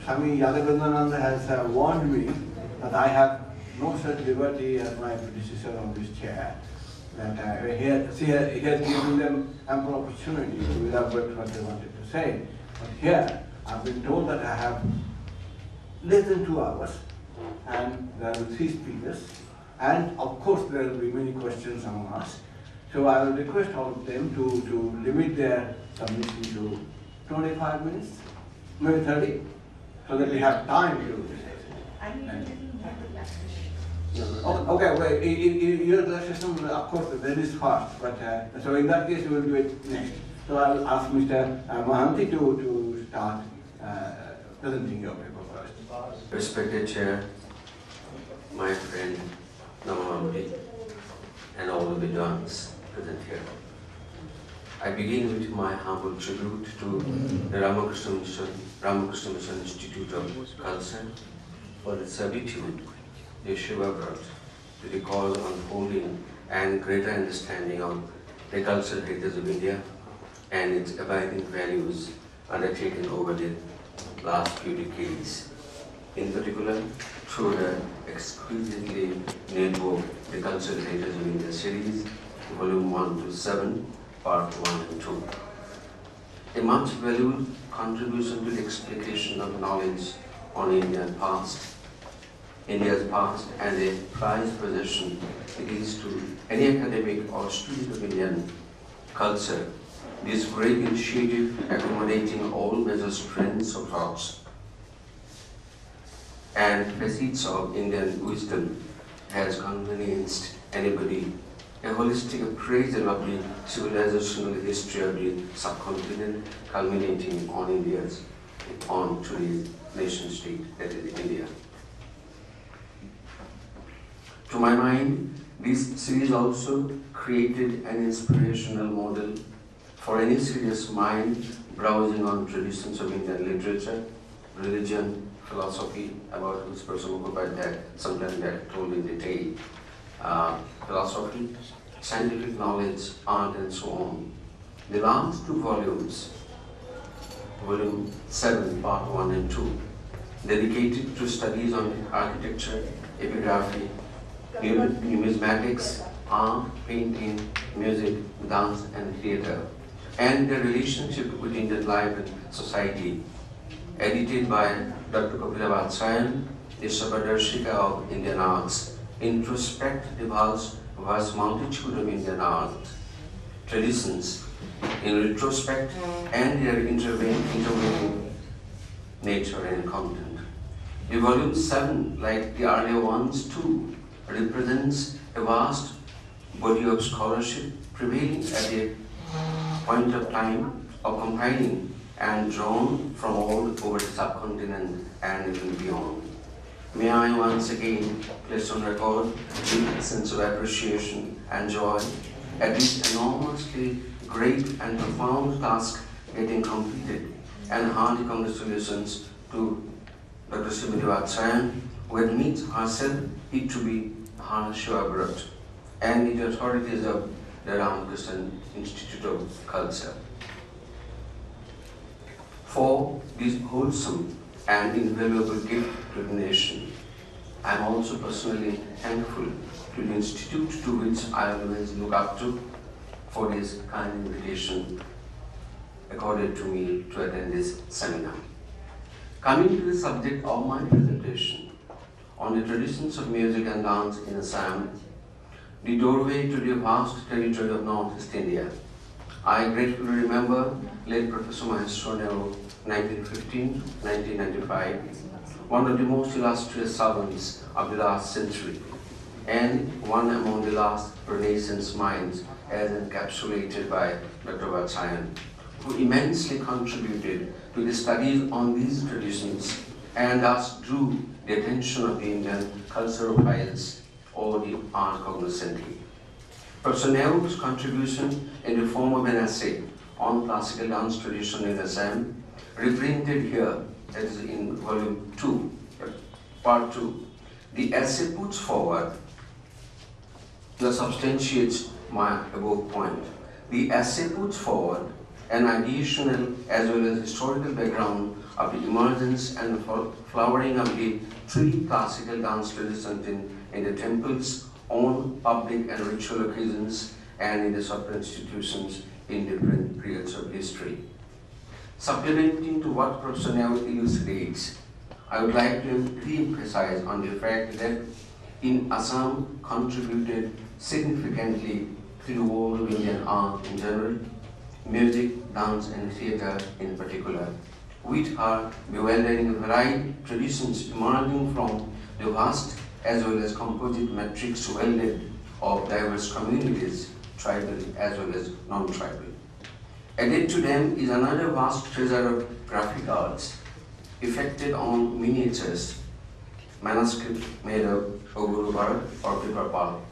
Swami Yadavandananda has warned me that I have no such liberty as my predecessor on this chair. That he has given them ample opportunity to elaborate what they wanted to say. But here, I've been told that I have less than 2 hours, and there are 3 speakers, and of course there will be many questions among us. So I will request all of them to limit their submission to 25 minutes, maybe 30, so that we have time to. Okay, well, your session, of course, that is fast, but so in that case, we will do it next. So I will ask Mr. Mohanty to start presenting your paper first. Respected Chair, my friend Namamamdi, and all the Vidwans present here. I begin with my humble tribute to the Ramakrishna Mission Institute of Culture for its servitude they Shiva brought to the cause of unfolding and greater understanding of the cultural heritage of India and its abiding values undertaken over the last few decades. In particular, through the exquisitely named book, The Cultural Heritage of India series, Volume 1 to 7, Part 1 and 2. A much valued contribution to the explication of knowledge on India's past, and a prized possession it is to any academic or student of Indian culture. This great initiative, accommodating all major trends of thoughts and facets of Indian wisdom, has convenienced anybody a holistic appraisal of the civilizational history of the subcontinent, culminating on today's nation state, that is India. To my mind, this series also created an inspirational model for any serious mind browsing on traditions of Indian literature, religion, philosophy, about which Professor Mukhopadhyay sometime back told in detail, philosophy, scientific knowledge, art, and so on. The last 2 volumes, Volume 7, Part 1 and 2, dedicated to studies on architecture, epigraphy, numismatics, art, painting, music, dance, and theatre, and their relationship with Indian life and society, edited by Dr. Kapila Vatsyayan, the Sabadarshika of Indian arts, introspect the vast multitude of Indian art traditions in retrospect and their intervening nature and content. The volume 7, like the earlier ones too, represents a vast body of scholarship prevailing at a point of time of compiling and drawn from all over the subcontinent and even beyond. May I once again place on record the sense of appreciation and joy at this enormously great and profound task getting completed, and hearty congratulations to Dr. Srimati Vatsyayan, who admits herself it to be her Shiva brought, and the authorities of the Ramakrishna Institute of Culture. For this wholesome and invaluable gift to the nation, I am also personally thankful to the Institute to which I always look up to for this kind invitation accorded to me to attend this seminar. Coming to the subject of my presentation on the traditions of music and dance in Assam, the doorway to the vast territory of Northeast India, I gratefully remember late Professor Maheshwar Nehru, 1915-1995, one of the most illustrious servants of the last century, and one among the last Renaissance minds, as encapsulated by Dr. Vatsyayan, who immensely contributed to the studies on these traditions and thus drew the attention of the Indian culturophiles or the art cognoscenti. Professor Nehru's contribution in the form of an essay on classical dance tradition in Assam, reprinted here, that is in volume 2, part 2. The essay puts forward, substantiates my above point. The essay puts forward an additional as well as historical background of the emergence and flowering of the three classical dance traditions in the temples, on public and ritual occasions, and in the subsequent institutions in different periods of history. Supplementing to what Professor now elucidates, I would like to re-emphasize on the fact that in Assam contributed significantly to the world of Indian art in general, music, dance and theatre in particular, with her bewildering varied traditions emerging from the vast as well as composite matrix welded of diverse communities, tribal as well as non-tribal. Added to them is another vast treasure of graphic arts, effected on miniatures, manuscript made of Oguru bark or paper pulp.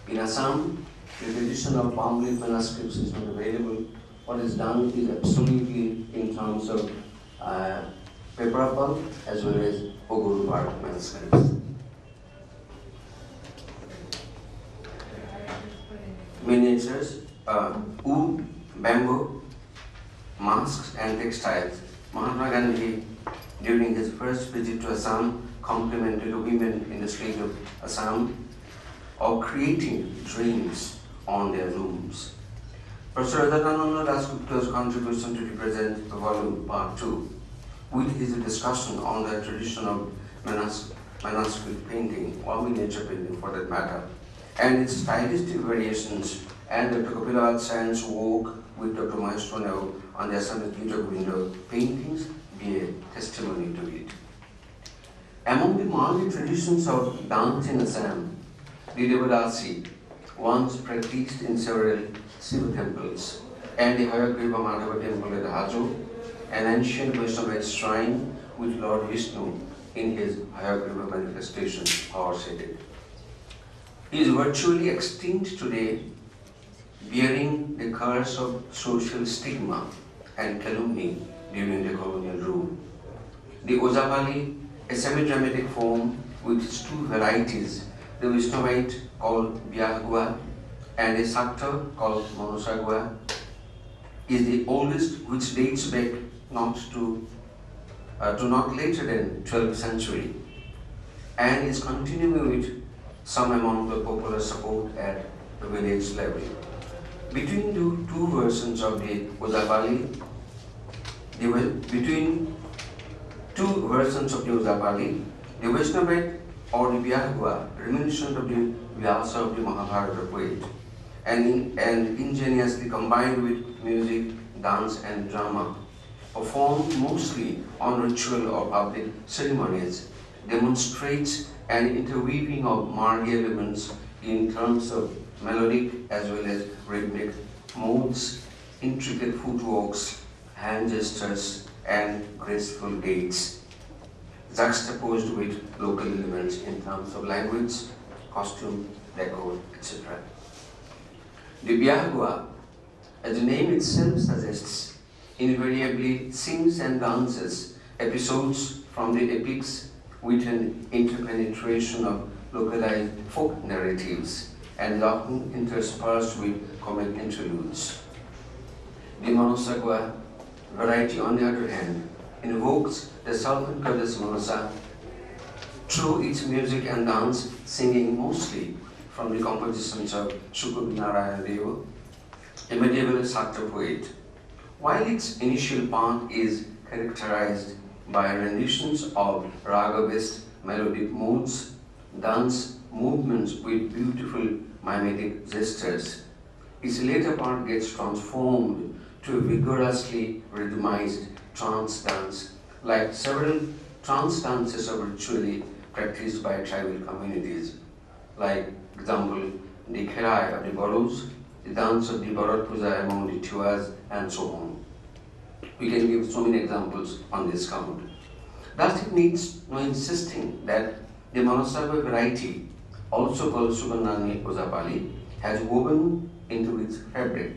In Assam, the tradition of palm leaf manuscripts is not available. What is done is absolutely in terms of paper pulp as well as Oguru bark manuscripts. Miniatures, wood, bamboo, masks and textiles. Mahatma Gandhi, during his first visit to Assam, complimented the women in the state of Assam of creating dreams on their looms. Professor Rajarananda Dasgupta's contribution to the present volume, part 2, with his discussion on the tradition of manuscript painting, or miniature painting for that matter, and its stylistic variations, and Dr. Kapilawat Sayan's work with Dr. Maestro Neo on the Assamese Gita Govinda paintings be a testimony to it. Among the Mali traditions of dance in Assam, the Devadasi, once practiced in several Shiva temples, and the Hayagriva Madhava temple at Hajo, an ancient Vaishnava shrine with Lord Vishnu in his Hayagriva manifestation, or said. He is virtually extinct today, bearing the curse of social stigma and calumny during the colonial rule. The Ozapali, a semi-dramatic form with its two varieties, the Vaishnavite called Byahgua and a Sakta called Monosagua, is the oldest, which dates back not later than 12th century, and is continuing with some amount of popular support at the village level. Between the two versions of the Ozapali, the Vaishnavite or the Byahgua, reminiscent of the Vyasa of the Mahabharata poet, and ingeniously combined with music, dance and drama, performed mostly on ritual or public ceremonies, demonstrates an interweaving of Margi elements in terms of melodic as well as rhythmic modes, intricate footworks, hand gestures, and graceful gaits, juxtaposed with local elements in terms of language, costume, decor, etc. The Byahgua, as the name itself suggests, invariably sings and dances episodes from the epics with an interpenetration of localized folk narratives and often interspersed with comic interludes. The Monosagua variety, on the other hand, invokes the Southern Pradesh Manasa through its music and dance, singing mostly from the compositions of Shukra Narayan Deva, a medieval Sakta poet. While its initial part is characterized by renditions of raga-based melodic modes, dance movements with beautiful mimetic gestures, its later part gets transformed to a vigorously rhythmized trance dance, like several trance dances are ritually practiced by tribal communities, like example, the Kherai of the Boros, the dance of the Bharat Puja among the Tuas, and so on. We can give so many examples on this count. Thus, it needs no insisting that the Monosagua variety, also called Subannani Ozapali, has woven into its fabric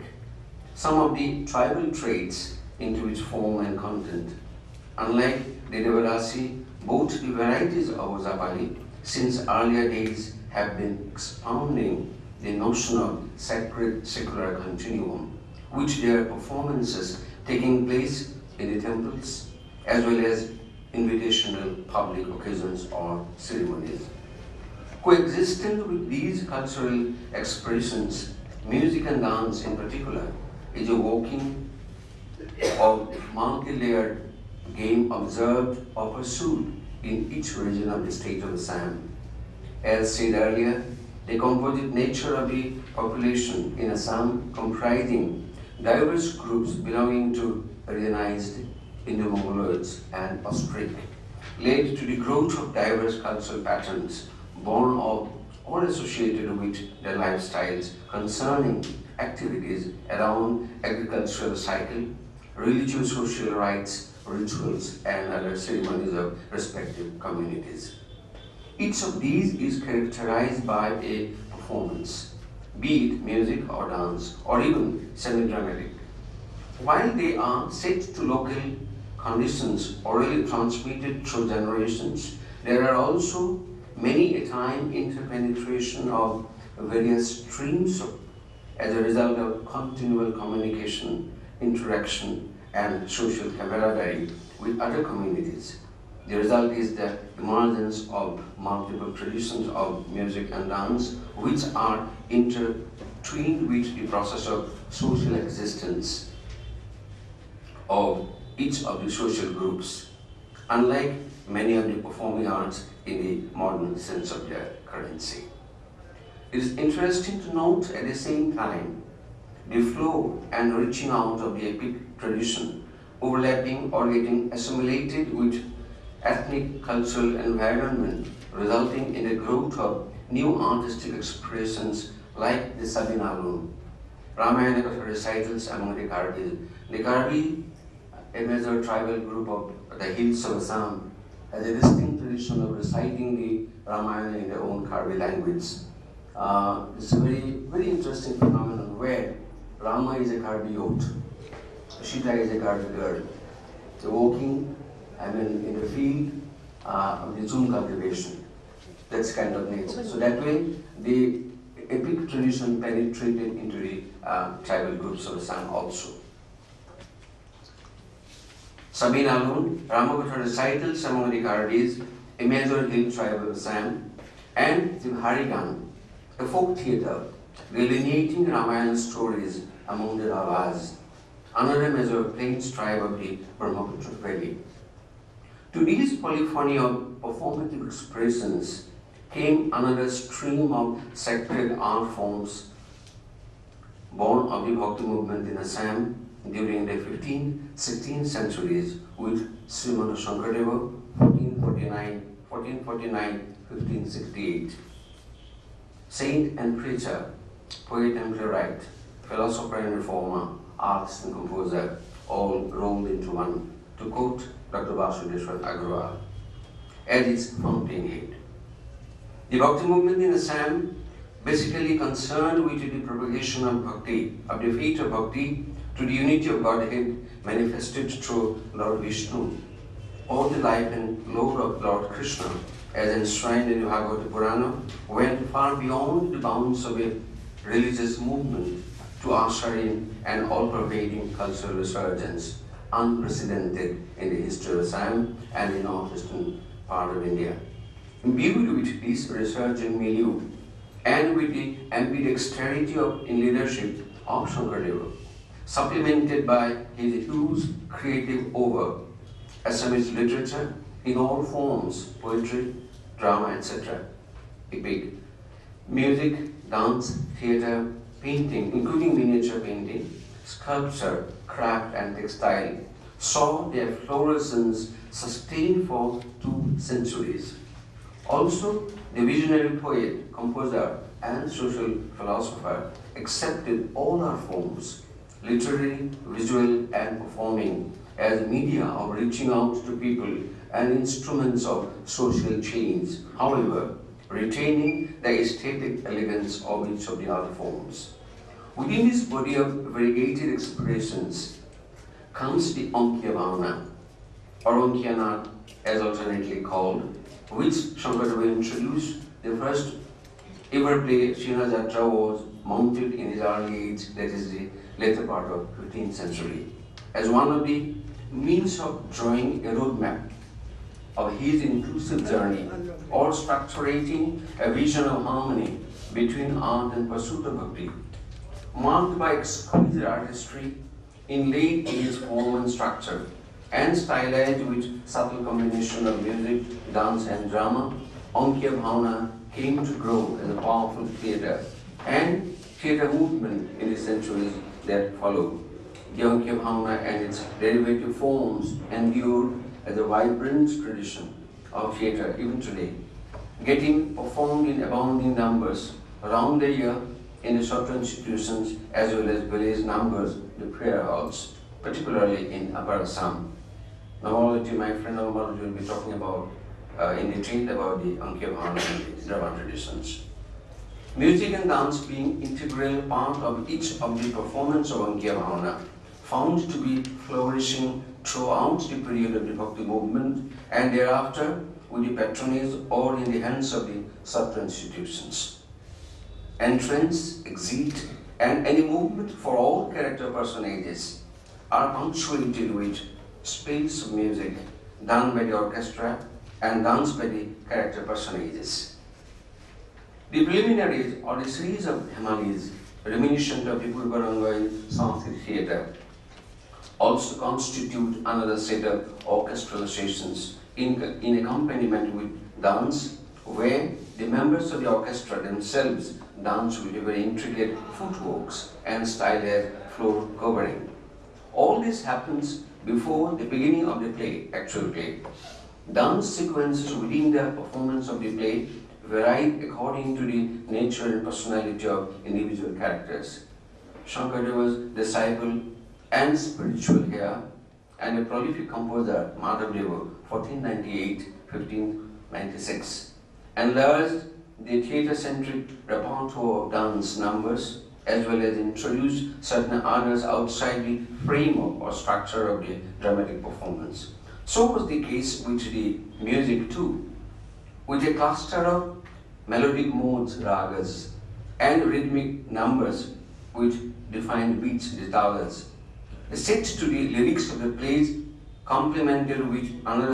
some of the tribal traits into its form and content. Unlike the Devadasi, both the varieties of Ozapali since earlier days have been expounding the notion of sacred secular continuum, which their performances taking place in the temples as well as invitational public occasions or ceremonies. Coexistent with these cultural expressions, music and dance in particular is a walking of multi-layered game observed or pursued in each region of the state of Assam. As said earlier, the composite nature of the population in Assam comprising diverse groups belonging to regionalized Indo-Mongoloids and Austric led to the growth of diverse cultural patterns born of or associated with their lifestyles concerning activities around agricultural cycle, religious social rites, rituals, and other ceremonies of respective communities. Each of these is characterized by a performance, be it music or dance or even semi-dramatic. While they are set to local conditions orally transmitted through generations, there are also many a time interpenetration of various streams as a result of continual communication, interaction, and social camaraderie with other communities. The result is the emergence of multiple traditions of music and dance, which are intertwined with the process of social existence of each of the social groups, unlike many of the performing arts in the modern sense of their currency. It is interesting to note at the same time the flow and reaching out of the epic tradition overlapping or getting assimilated with ethnic cultural environment, resulting in the growth of new artistic expressions like the Sabinalun, Ramayana Katha recitals among the Karbi. The Karbi, a major tribal group of the hills of Assam, has a distinct tradition of reciting the Ramayana in their own Karbi language. It's a very interesting phenomenon where Rama is a Karbi youth, Sita is a Karbi girl. They're walking, in the field of the Zoom cultivation. That's kind of nature. So that way, the epic tradition penetrated into the tribal groups of Assam also. Sabinalun, Ramakatha recitals among the Karbis, a major hill tribe of Assam, and the Harigan, a folk theatre delineating Ramayana stories among the Ravas, another major plains tribe of the Brahmaputra Valley. To these polyphony of performative expressions came another stream of sacred art forms born of the Bhakti movement in Assam during the 15th, 16th centuries with Srimad Shankaradeva 1449-1568. Saint and preacher, poet and playwright, philosopher and reformer, artist and composer, all rolled into one, to quote Dr. Vasudeshwar Agrawal, at its fountainhead. The Bhakti movement in Assam basically concerned with the propagation of Bhakti, of the faith of Bhakti to the unity of Godhead manifested through Lord Vishnu, or the life and lore of Lord Krishna, as enshrined in the Bhagavata Purana, went far beyond the bounds of a religious movement to usher in an all-pervading cultural resurgence, unprecedented in the history of Assam and the northeastern part of India. Imbued with this resurgent milieu and with the ambidexterity in leadership of Shankaradeva, supplemented by his huge creative oeuvre, Assamese literature in all forms, poetry, drama, etc., epic, music, dance, theatre, painting, including miniature painting, sculpture, craft, and textile, saw their fluorescence sustained for 2 centuries. Also, the visionary poet, composer, and social philosopher accepted all art forms, literary, visual, and performing, as media of reaching out to people and instruments of social change, however, retaining the aesthetic elegance of each of the art forms. Within this body of variegated expressions comes the Onkiya Bhavana, or Onkiya as alternately called, which Shankaradeva introduced. The first ever play, Srinath Jatra, was mounted in his early age, that is the later part of 15th century, as one of the means of drawing a roadmap of his inclusive journey or structuring a vision of harmony between art and pursuit of bhakti, marked by exquisite artistry inlaid in his form and structure, and stylized with subtle combination of music, dance and drama. Ankiya Bhavana came to grow as a powerful theatre and theatre movement in the centuries that followed. The Ankiya Bhavana and its derivative forms endure as a vibrant tradition of theatre even today, getting performed in abounding numbers around the year in the Satra institutions as well as village numbers, the prayer halls, particularly in Upper Assam. Now all of you, my friend Almar, will be talking about in detail about the Ankiya Bhavana and the Drama traditions. Music and dance being integral part of each of the performance of Ankiya Bhavana, found to be flourishing throughout the period of the Bhakti movement and thereafter with the patronage or in the hands of the Satra institutions. Entrance, exit, and any movement for all character personages are punctuated with spells of music done by the orchestra and danced by the character personages. The preliminaries or the series of Hemalis, reminiscent of the Purvaranga in Sanskrit theatre, also constitute another set of orchestral sessions in accompaniment with dance, where the members of the orchestra themselves dance with a very intricate footworks and stylized floor covering. All this happens before the beginning of the play, actual play. Dance sequences within the performance of the play vary according to the nature and personality of individual characters. Shankardeva's disciple and spiritual heir and a prolific composer, Madhavdeva, 1498-1596, enlarged the theatre-centric repertoire of dance numbers as well as introduced certain others outside the framework or structure of the dramatic performance. So was the case with the music too, with a cluster of melodic modes, ragas, and rhythmic numbers with defined beats, the talas, set to the lyrics of the plays, complemented with another